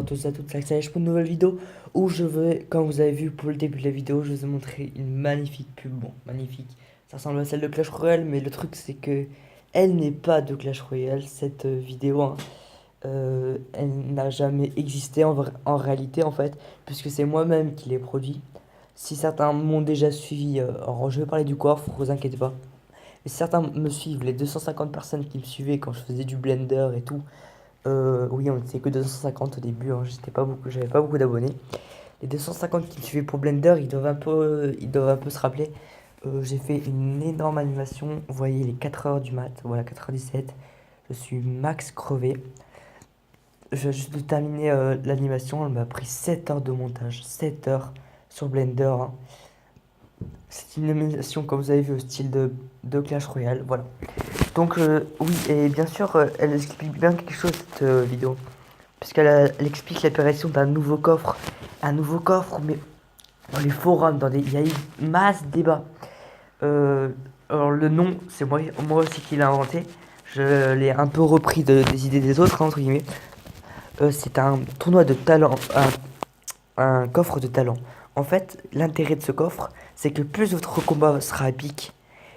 tous à toutes, c'est Axel pour une nouvelle vidéo où je vais, comme vous avez vu pour le début de la vidéo, je vais vous montrer une magnifique pub. Bon, magnifique, ça ressemble à celle de Clash Royale, mais le truc c'est que elle n'est pas de Clash Royale, cette vidéo, hein. Elle n'a jamais existé en réalité en fait, puisque c'est moi-même qui l'ai produit. Si certains m'ont déjà suivi, alors je vais parler du coffre, vous inquiétez pas. Mais si certains me suivent, les 250 personnes qui me suivaient quand je faisais du Blender et tout. Oui, on n'était que 250 au début, hein, j'avais pas beaucoup d'abonnés. Les 250 qui me suivaient pour Blender, ils doivent un peu se rappeler. J'ai fait une énorme animation, vous voyez les 4 heures du mat, voilà 4h17. Je suis max crevé. Je viens juste de terminer l'animation, elle m'a pris 7 heures de montage, 7 heures sur Blender, hein. C'est une animation comme vous avez vu au style de Clash Royale, voilà. Donc oui, et bien sûr, elle explique bien quelque chose cette vidéo. Elle explique l'apparition d'un nouveau coffre. Un nouveau coffre, mais dans les forums, il y a eu masse débat. Euh, alors le nom, c'est moi aussi qui l'ai inventé. Je l'ai un peu repris des idées des autres, hein, entre guillemets. C'est un tournoi de talent, un coffre de talent. En fait, l'intérêt de ce coffre, c'est que plus votre combat sera épique,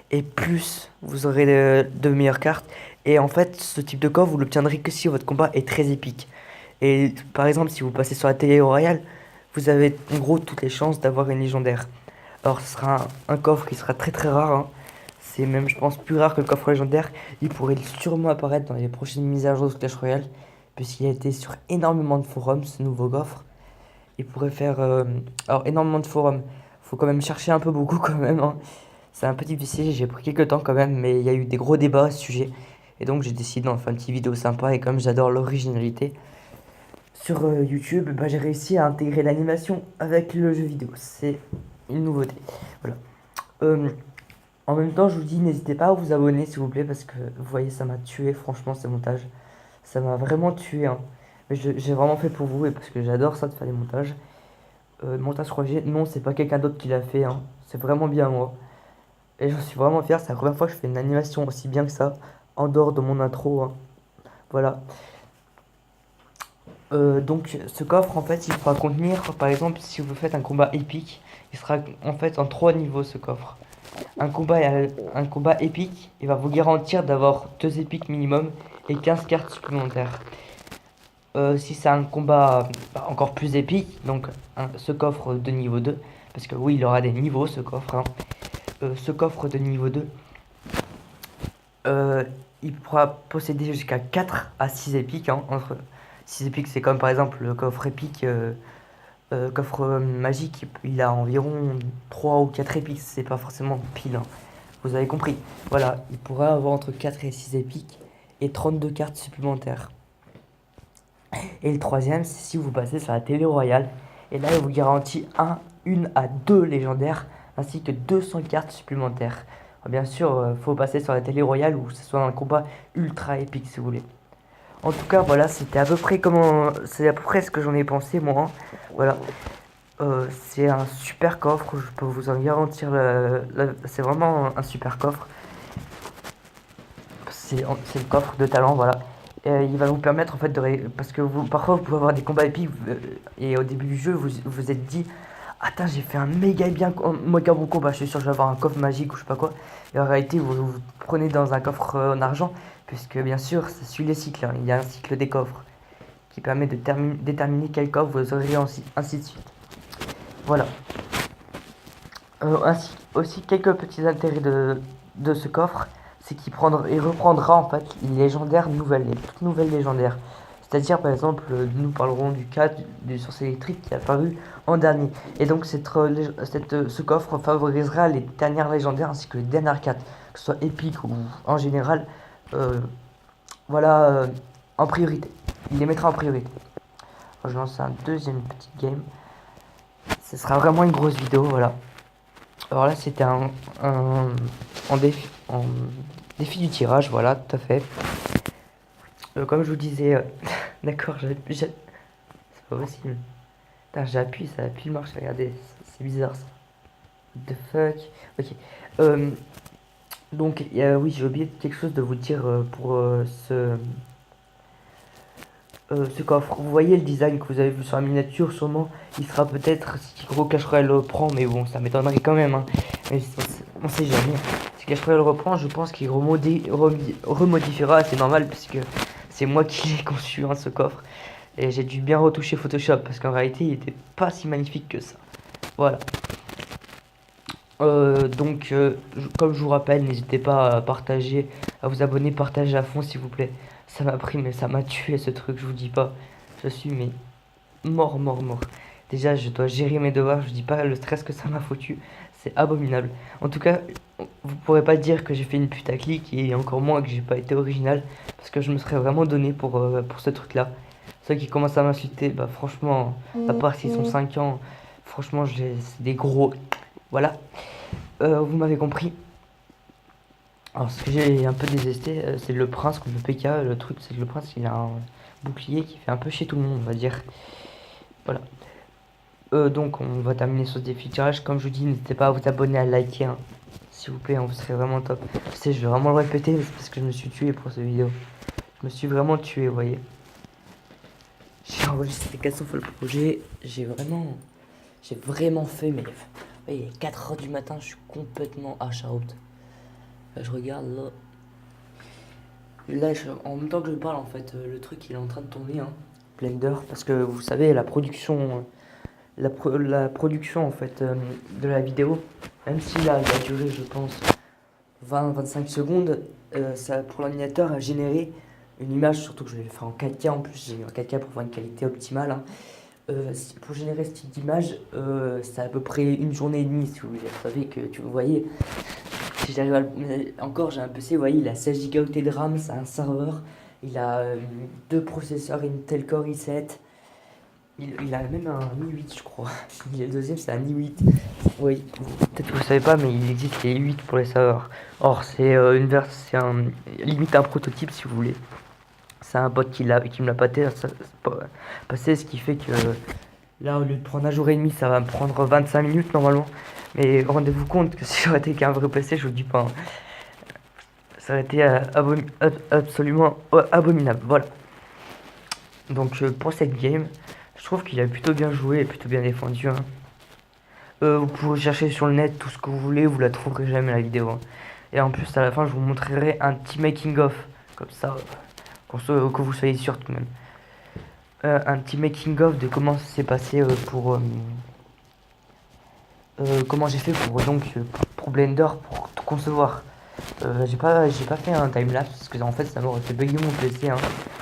et plus vous aurez de meilleures cartes. Et en fait, ce type de coffre, vous l'obtiendrez que si votre combat est très épique. Et par exemple, si vous passez sur la télé royale, vous avez en gros toutes les chances d'avoir une légendaire. Alors, ce sera un coffre qui sera très très rare, hein. C'est même, je pense, plus rare que le coffre légendaire. Il pourrait sûrement apparaître dans les prochaines mises à jour de Clash Royale, puisqu'il a été sur énormément de forums, ce nouveau coffre. Il pourrait faire alors énormément de forums. Faut quand même chercher un peu beaucoup quand même, hein. C'est un peu difficile, j'ai pris quelques temps quand même, mais il y a eu des gros débats à ce sujet. Et donc j'ai décidé d'en faire une petite vidéo sympa, et comme j'adore l'originalité, sur YouTube, bah, j'ai réussi à intégrer l'animation avec le jeu vidéo. C'est une nouveauté. Voilà. Euh, En même temps, je vous dis, n'hésitez pas à vous abonner s'il vous plaît, parce que vous voyez, ça m'a tué, franchement, ce montage. Ça m'a vraiment tué, hein. Mais j'ai vraiment fait pour vous et parce que j'adore ça de faire des montages. Montage 3G, non, c'est pas quelqu'un d'autre qui l'a fait, hein. C'est vraiment bien moi. Et j'en suis vraiment fier, c'est la première fois que je fais une animation aussi bien que ça, en dehors de mon intro, hein. Voilà. Donc ce coffre en fait il pourra contenir par exemple si vous faites un combat épique, il sera en fait en 3 niveaux ce coffre. Un combat épique, il va vous garantir d'avoir 2 épiques minimum et 15 cartes supplémentaires. Si c'est un combat encore plus épique, donc ce coffre de niveau 2, parce que oui il aura des niveaux ce coffre, hein. Ce coffre de niveau 2, euh, il pourra posséder jusqu'à 4 à 6 épiques, hein, entre 6 épiques c'est comme par exemple le coffre épique. Coffre magique, il a environ 3 ou 4 épiques, c'est pas forcément pile, hein. Vous avez compris. Voilà, il pourrait avoir entre 4 et 6 épiques et 32 cartes supplémentaires. Et le troisième, c'est si vous passez sur la télé royale. Et là, il vous garantit une à 2 légendaires ainsi que 200 cartes supplémentaires. Alors, bien sûr, faut passer sur la télé royale ou que ce soit un combat ultra épique si vous voulez. En tout cas, voilà, c'est à peu près ce que j'en ai pensé moi, hein. Voilà. C'est un super coffre, je peux vous en garantir. C'est vraiment un super coffre. C'est le coffre de talent, voilà. Et il va vous permettre en fait parce que parfois vous pouvez avoir des combats épiques et au début du jeu vous vous êtes dit attends j'ai fait un méga bon combat, je suis sûr que je vais avoir un coffre magique ou je sais pas quoi. Et en réalité vous prenez dans un coffre en argent puisque bien sûr ça suit les cycles, hein. Il y a un cycle des coffres qui permet de déterminer quel coffre vous aurez ainsi de suite. Voilà. Ainsi aussi quelques petits intérêts de ce coffre, c'est il reprendra en fait les légendaires nouvelles, les toutes nouvelles légendaires. C'est-à-dire par exemple, nous parlerons du cas du sorcier électrique qui est apparu en dernier. Et donc ce coffre favorisera les dernières légendaires ainsi que les dernières cartes, que ce soit épiques ou en général, euh, voilà, en priorité. Il les mettra en priorité. Alors, je lance un deuxième petit game. Ce sera vraiment une grosse vidéo, voilà. Alors là, c'était en défi du tirage, voilà, tout à fait. Comme je vous disais, d'accord, c'est pas possible. Putain, j'appuie, ça appuie le marche, regardez, c'est bizarre ça. What the fuck. Ok. Euh, donc, oui, j'ai oublié quelque chose de vous dire pour ce coffre. Vous voyez le design que vous avez vu sur la miniature, sûrement, il sera peut-être si Gros Clash Royale le reprend, mais bon, ça m'étonnerait quand même, hein. Mais on sait jamais. Si Clash Royale le reprend, je pense qu'il remodifiera, c'est normal, puisque c'est moi qui l'ai conçu, hein, ce coffre. Et j'ai dû bien retoucher Photoshop, parce qu'en réalité, il était pas si magnifique que ça. Voilà. Comme je vous rappelle, n'hésitez pas à partager, à vous abonner, partager à fond, s'il vous plaît. Ça m'a pris, mais ça m'a tué ce truc, je vous dis pas. Je suis mais mort, mort, mort. Déjà, je dois gérer mes devoirs, je dis pas le stress que ça m'a foutu. C'est abominable. En tout cas, vous pourrez pas dire que j'ai fait une putaclic et encore moins que j'ai pas été original. Parce que je me serais vraiment donné pour ce truc-là. Ceux qui commencent à m'insulter, bah franchement, à part s'ils sont 5 ans, franchement, c'est des gros. Voilà. Vous m'avez compris. Alors, ce que j'ai un peu désesté, c'est le prince contre le PK. Le truc, c'est que le prince, il a un bouclier qui fait un peu chier tout le monde, on va dire. Voilà. Donc, on va terminer sur ce défi de tirage. Comme je vous dis, n'hésitez pas à vous abonner, à liker, hein. S'il vous plaît, on serait vraiment top. Je sais, je vais vraiment le répéter, parce que je me suis tué pour cette vidéo. Je me suis vraiment tué, vous voyez. J'ai enregistré 400 fois le projet. J'ai vraiment fait, mais il est 4 h du matin, je suis complètement out. Là, je regarde là. Là, en même temps que je parle, en fait, le truc il est en train de tomber, hein. Blender, parce que vous savez, la production en fait de la vidéo, même si là, elle a duré, je pense, 20-25 secondes, ça pour l'ordinateur a généré une image, surtout que je l'ai fait en 4K en plus, j'ai mis en 4K pour avoir une qualité optimale, hein. Pour générer ce type d'image, c'est à peu près une journée et demie, si vous voulez. Vous savez que vous voyez, si j'arrive à encore, j'ai un PC, vous voyez, il a 16 Go de RAM, c'est un serveur, il a deux processeurs Intel Core i7, il a même un i8, je crois. Le deuxième, c'est un i8. Oui, peut-être que vous savez pas, mais il existe les i8 pour les serveurs. Or, c'est limite un prototype, si vous voulez. C'est un bot qui me l'a passé, ce qui fait que là, au lieu de prendre un jour et demi, ça va me prendre 25 minutes normalement. Mais rendez-vous compte que si j'aurais été qu'un vrai PC, je vous dis pas, hein, ça aurait été absolument abominable. Voilà. Donc pour cette game, je trouve qu'il a plutôt bien joué et plutôt bien défendu, hein. Vous pouvez chercher sur le net tout ce que vous voulez, vous la trouverez jamais la vidéo, hein. Et en plus, à la fin, je vous montrerai un petit making of, comme ça, que vous soyez sûr tout de même. Un petit making of de comment ça s'est passé comment j'ai fait pour Blender pour tout concevoir. J'ai pas fait un timelapse parce que en fait ça m'aurait fait bugger mon PC, hein.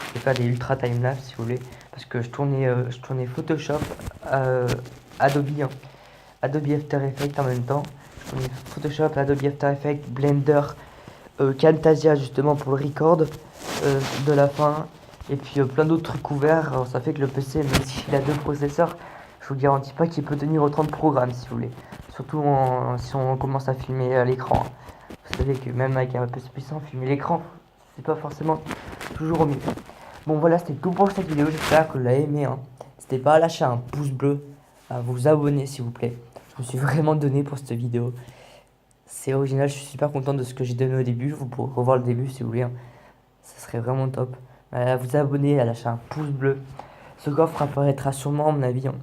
Je vais faire des ultra timelapse si vous voulez parce que je tournais Photoshop, Adobe, hein, Adobe After Effects en même temps. Je tournais Photoshop, Adobe After Effects, Blender, Camtasia justement pour le record de la fin et puis plein d'autres trucs ouverts. Alors, ça fait que le PC, même s'il a deux processeurs, je vous garantis pas qu'il peut tenir autant de programmes si vous voulez. Surtout si on commence à filmer à l'écran. Vous savez que même avec un PC puissant, filmer l'écran, c'est pas forcément toujours au mieux. Bon voilà, c'était tout pour cette vidéo, j'espère que vous l'avez aimé, hein. N'hésitez pas à lâcher un pouce bleu, à vous abonner s'il vous plaît. Je me suis vraiment donné pour cette vidéo. C'est original, je suis super content de ce que j'ai donné au début. Vous pourrez revoir le début si vous voulez, hein. Ça serait vraiment top. À vous abonner, à lâcher un pouce bleu. Ce coffre apparaîtra sûrement à mon avis, hein.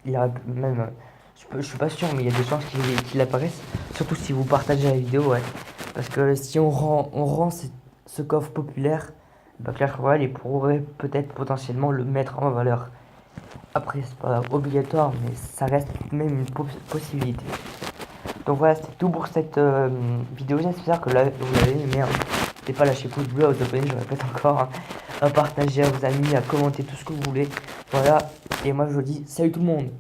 Il y aura même, je suis pas sûr, mais il y a des chances qu'il apparaisse. Surtout si vous partagez la vidéo, ouais. Parce que si on rend ce coffre populaire, bah Clash Royale, il pourrait peut-être potentiellement le mettre en valeur. Après, c'est pas obligatoire, mais ça reste même une possibilité. Donc voilà, c'était tout pour cette vidéo. J'espère que vous l'avez aimé, hein. N'hésitez pas à lâcher pouce bleu, à vous abonner, je le répète encore, hein, à partager à vos amis, à commenter tout ce que vous voulez. Voilà, et moi je vous dis salut tout le monde.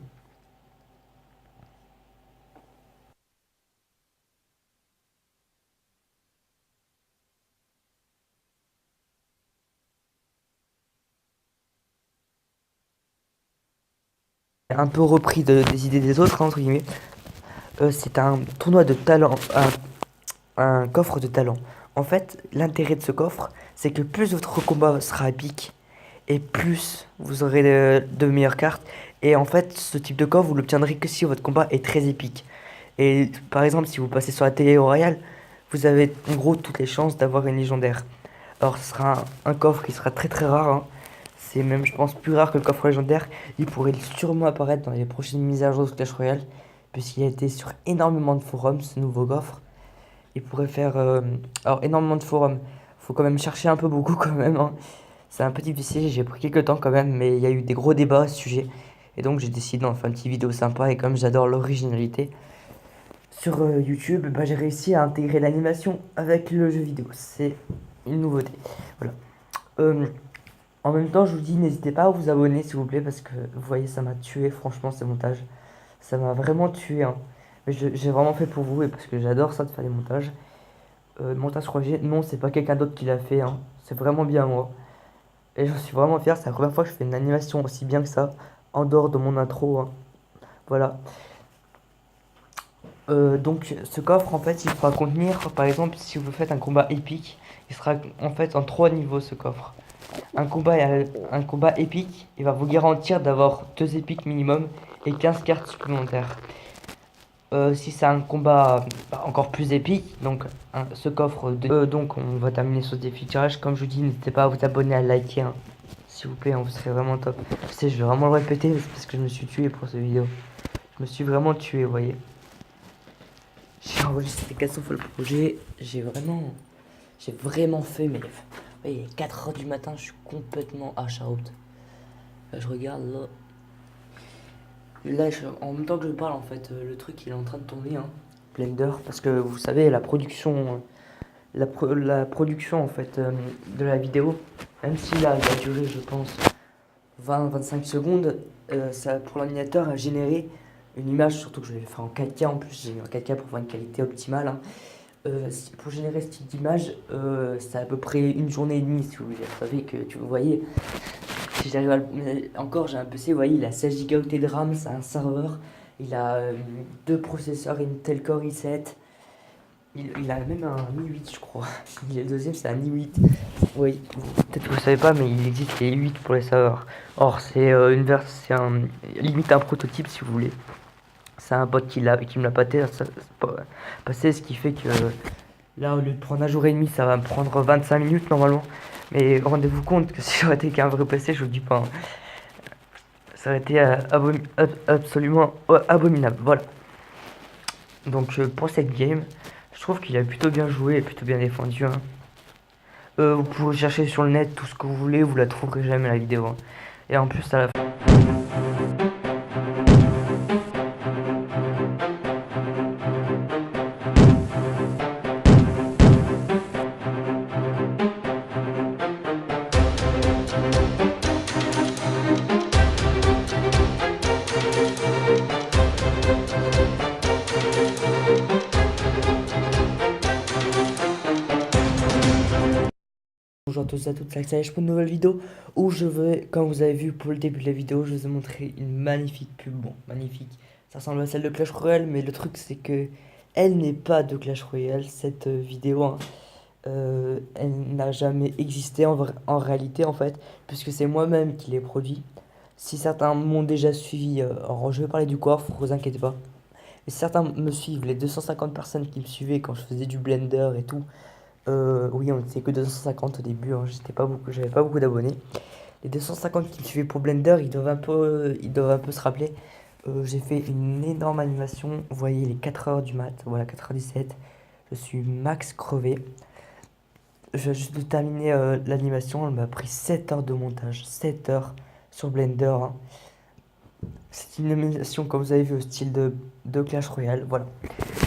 Un peu repris des idées des autres, hein, entre guillemets. C'est un tournoi de talent, un coffre de talent. En fait, l'intérêt de ce coffre, c'est que plus votre combat sera épique, et plus vous aurez de meilleures cartes. Et en fait, ce type de coffre, vous l'obtiendrez que si votre combat est très épique. Et par exemple, si vous passez sur la télé royale, vous avez en gros toutes les chances d'avoir une légendaire. Alors ce sera un coffre qui sera très très rare, hein. C'est même je pense plus rare que le coffre légendaire. Il pourrait sûrement apparaître dans les prochaines mises à jour de Clash Royale, puisqu'il a été sur énormément de forums ce nouveau coffre. Il pourrait faire alors énormément de forums. Faut quand même chercher un peu beaucoup quand même, hein. C'est un peu difficile, j'ai pris quelques temps quand même, mais il y a eu des gros débats à ce sujet. Et donc j'ai décidé d'en faire une petite vidéo sympa, et comme j'adore l'originalité, sur YouTube, bah, j'ai réussi à intégrer l'animation avec le jeu vidéo. C'est une nouveauté. Voilà. Euh, En même temps, je vous dis, n'hésitez pas à vous abonner s'il vous plaît, parce que vous voyez, ça m'a tué, franchement, ce montage. Ça m'a vraiment tué, hein. Mais j'ai vraiment fait pour vous, et parce que j'adore ça de faire des montages. Montage 3G, non, c'est pas quelqu'un d'autre qui l'a fait, hein. C'est vraiment bien moi. Et j'en suis vraiment fier, c'est la première fois que je fais une animation aussi bien que ça, en dehors de mon intro, hein. Voilà. Donc ce coffre en fait il pourra contenir par exemple si vous faites un combat épique, il sera en fait en 3 niveaux ce coffre. Un combat épique, il va vous garantir d'avoir 2 épiques minimum et 15 cartes supplémentaires. Si c'est un combat encore plus épique, donc ce coffre donc on va terminer ce défi de tirage. Comme je vous dis, n'hésitez pas à vous abonner, à liker, hein, s'il vous plaît, hein, vous serez vraiment top. Je sais, je vais vraiment le répéter parce que je me suis tué pour cette vidéo. Je me suis vraiment tué, vous voyez. J'ai enregistré 400 fois le projet, j'ai vraiment fait, mais ouais, il est 4 heures du matin, je suis complètement out. Là, je regarde là. Là, en même temps que je parle, en fait, le truc il est en train de tomber, hein. Blender, parce que vous savez, la production, la production en fait de la vidéo, même si là, elle a duré, je pense, 20-25 secondes, ça pour l'ordinateur a généré une image, surtout que je l'ai fait en 4K en plus, j'ai mis en 4K pour avoir une qualité optimale, hein. Pour générer ce type d'image, c'est à peu près une journée et demie si vous savez que vous voyez. Si j'arrive à encore, j'ai un PC, vous voyez, il a 16 Go de RAM, c'est un serveur, il a 2 processeurs Intel Core i7, il a même un i8 je crois. Le deuxième c'est un i8. Oui, peut-être que vous savez pas, mais il existe les i8 pour les serveurs. Or c'est limite un prototype si vous voulez. C'est un pote qui me l'a passé, ce qui fait que là, au lieu de prendre un jour et demi, ça va me prendre 25 minutes normalement. Mais rendez-vous compte que si j'aurais été qu'un vrai PC, je vous dis pas, hein, ça aurait été absolument abominable. Voilà. Donc pour cette game, je trouve qu'il a plutôt bien joué et plutôt bien défendu, hein. Vous pouvez chercher sur le net tout ce que vous voulez, vous la trouverez jamais la vidéo, hein. Et en plus, à la fin. Bonjour à tous et à toutes, c'est Axel pour une nouvelle vidéo où je vais, comme vous avez vu pour le début de la vidéo, je vous ai montré une magnifique pub. Bon, magnifique, ça ressemble à celle de Clash Royale, mais le truc c'est que elle n'est pas de Clash Royale, cette vidéo, hein. Elle n'a jamais existé en réalité en fait, puisque c'est moi-même qui l'ai produit. Si certains m'ont déjà suivi, alors je vais parler du coffre, vous inquiétez pas. Et certains me suivent, les 250 personnes qui me suivaient quand je faisais du Blender et tout. Oui, on était que 250 au début, hein, j'avais pas beaucoup d'abonnés. Les 250 qui me suivaient pour Blender, ils doivent un peu se rappeler. J'ai fait une énorme animation, vous voyez les 4 heures du mat, voilà 4h17. Je suis max crevé. Je viens juste de terminer l'animation, elle m'a pris 7 heures de montage, 7 heures sur Blender, hein. C'est une animation comme vous avez vu au style de Clash Royale, voilà.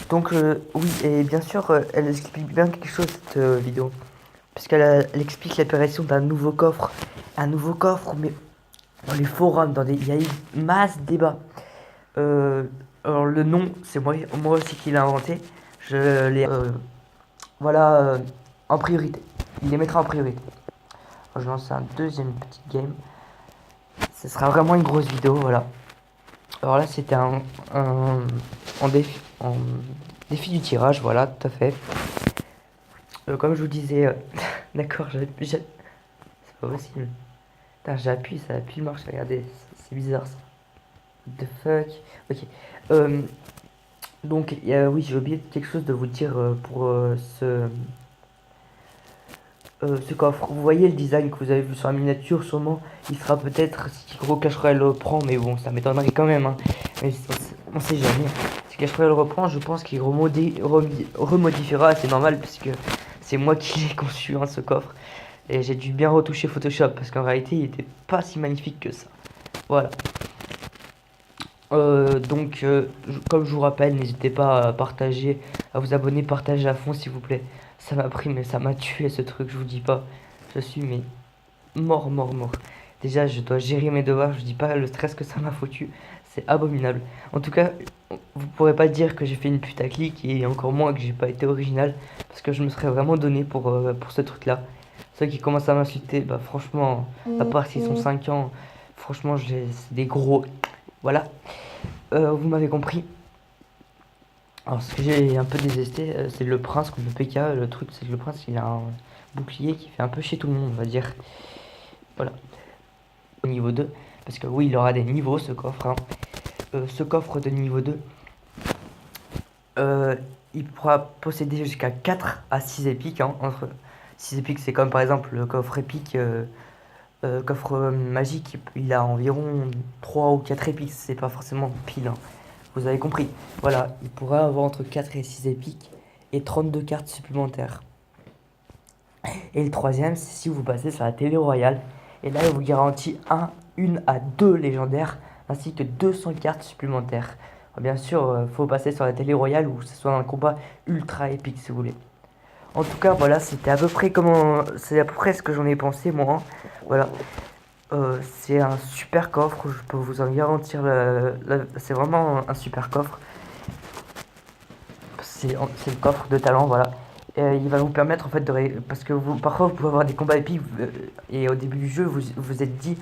Donc oui, et bien sûr, elle explique bien quelque chose cette vidéo. Elle explique l'apparition d'un nouveau coffre. Un nouveau coffre, mais dans les forums, il y a eu masse de débats. Alors le nom, c'est moi aussi qui l'ai inventé. Je l'ai, voilà, en priorité. Il les mettra en priorité. Alors, je lance un deuxième petit game. Ce sera vraiment une grosse vidéo, voilà. Alors là, c'était en défi du tirage, voilà, tout à fait. Comme je vous disais, d'accord, c'est pas possible. Putain, j'appuie, ça appuie, marche, regardez, c'est bizarre ça. What the fuck. Ok. Donc, oui, j'ai oublié quelque chose de vous dire pour ce coffre. Vous voyez le design que vous avez vu sur la miniature, sûrement. Il sera peut-être si Gros Clash Royale le reprend, mais bon, ça m'étonnerait quand même. Hein. Mais on sait jamais. Si Clash Royale le reprend, je pense qu'il remodifiera. C'est normal, puisque c'est moi qui l'ai conçu, hein, ce coffre. Et j'ai dû bien retoucher Photoshop, parce qu'en réalité, il était pas si magnifique que ça. Voilà. Comme je vous rappelle, n'hésitez pas à partager, à vous abonner, partager à fond, s'il vous plaît. Ça m'a pris, mais ça m'a tué ce truc, je vous dis pas. Je suis mais mort, mort, mort. Déjà, je dois gérer mes devoirs, je dis pas le stress que ça m'a foutu. C'est abominable. En tout cas, vous pourrez pas dire que j'ai fait une putaclic et encore moins que j'ai pas été original. Parce que je me serais vraiment donné pour ce truc-là. Ceux qui commencent à m'insulter, bah franchement, à part s'ils sont 5 ans, franchement, c'est des gros. Voilà. Vous m'avez compris. Alors, ce que j'ai un peu désesté, c'est le prince contre le PK. Le truc, c'est que le prince, il a un bouclier qui fait un peu chier tout le monde, on va dire. Voilà. Au niveau 2. Parce que oui, il aura des niveaux, ce coffre. Hein. Ce coffre de niveau 2, il pourra posséder jusqu'à 4 à 6 épiques. Hein, entre 6 épiques, c'est comme par exemple le coffre épique, coffre magique. Il a environ 3 ou 4 épiques. C'est pas forcément pile. Hein. Vous avez compris. Voilà, il pourra avoir entre 4 et 6 épiques et 32 cartes supplémentaires. Et le troisième, c'est si vous passez sur la télé royale. Et là, il vous garantit une à 2 légendaires ainsi que 200 cartes supplémentaires. Alors, bien sûr, faut passer sur la télé royale ou que ce soit un combat ultra épique si vous voulez. En tout cas, voilà, c'était à peu près c'est à peu près ce que j'en ai pensé moi. Hein. Voilà. C'est un super coffre, je peux vous en garantir. C'est vraiment un super coffre. C'est le coffre de talent, voilà. Il va vous permettre en fait parce que parfois vous pouvez avoir des combats épiques et au début du jeu vous vous êtes dit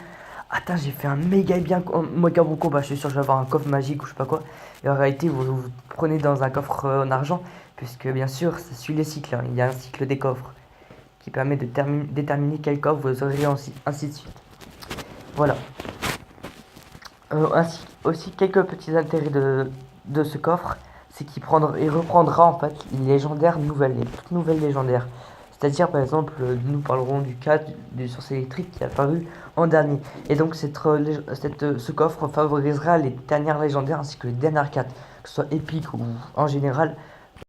attends, j'ai fait un méga bon combat, je suis sûr que je vais avoir un coffre magique ou je sais pas quoi. Et en réalité vous prenez dans un coffre en argent puisque bien sûr ça suit les cycles. Hein. Il y a un cycle des coffres qui permet de déterminer quel coffre vous aurez ainsi de suite. Voilà. Ainsi aussi quelques petits intérêts de ce coffre, c'est il reprendra en fait les légendaires nouvelles, les toutes nouvelles légendaires. C'est-à-dire par exemple, nous parlerons du cas du sorcier électrique qui est apparu en dernier. Et donc ce coffre favorisera les dernières légendaires ainsi que les dernières cartes, que ce soit épiques ou en général,